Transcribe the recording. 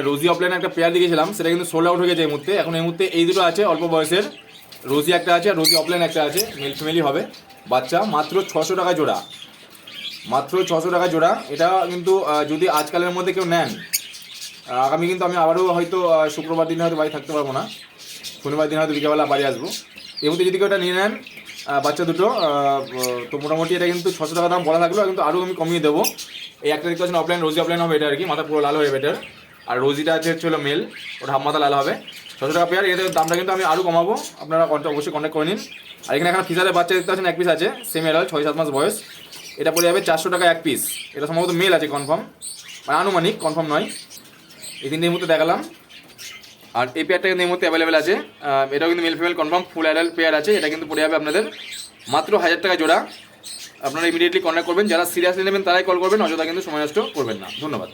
রোজি অফলাইনে একটা পেয়ার দিয়েছিলাম, সেটা কিন্তু সোল্ড আউট হয়ে গেছে এই মুহূর্তে। এখন এই মুহূর্তে এই দুটো আছে অল্প বয়সের, রোজি একটা আছে আর রোজি অফলাইন একটা আছে, মেল ফিমেলই হবে বাচ্চা, মাত্র 600 টাকা জোড়া, মাত্র 600 টাকা জোড়া। এটা কিন্তু যদি আজকালের মধ্যে কেউ নেন, আগামী কিন্তু আমি আবারও হয়তো শুক্রবার দিন হয়তো বাড়ি থাকতে পারবো না, শনিবার দিন হয়তো বিকেলবেলা বাড়ি আসবো। এর মধ্যে যদি কেউ এটা নিয়ে নেন বাচ্চা দুটো, তো মোটামুটি এটা কিন্তু 600 টাকা দাম বলা থাকলো, কিন্তু আরও আমি কমিয়ে দেবো। এই একটা দেখতে পাচ্ছেন অফলাইন, রোজি অফলাইন হবে এটা আর কি, মাথা পুরো লাল হয়ে যাবে এটার। আর রোজিটা আছে হচ্ছে হলো মেল, ওটা হাফ মাথা লাল হবে। 600 টাকা পেয়ার, এদের দামটা কিন্তু আমি আরও কমাবো, আপনারা অবশ্যই কন্ট্যাক্ট করে নিন। আর এখানে এখন ফিসারের বাচ্চা দেখতে পাচ্ছেন এক পিস আছে, সেম এরাল 6-7 মাস বয়স, এটা পড়ে যাবে 400 টাকা এক পিস। এটা সম্ভবত মেল আছে কনফার্ম, মানে আনুমানিক, কনফার্ম নয়। এই তিনটে এই মুহূর্তে দেখালাম। আর এই পেয়ারটা কিন্তু এই মুহূর্তে অ্যাভেলেবেল আছে, এটাও কিন্তু male female confirm full adult pair আছে। এটা কিন্তু পড়ে যাবে আপনাদের মাত্র 1000 টাকা জোড়া। আপনারা ইমিডিয়েটলি কন্ট্যাক্ট করবেন, যারা সিরিয়াসলি নেবেন তারাই কল করবেন, অযথা কিন্তু সময় নষ্ট করবেন না। ধন্যবাদ।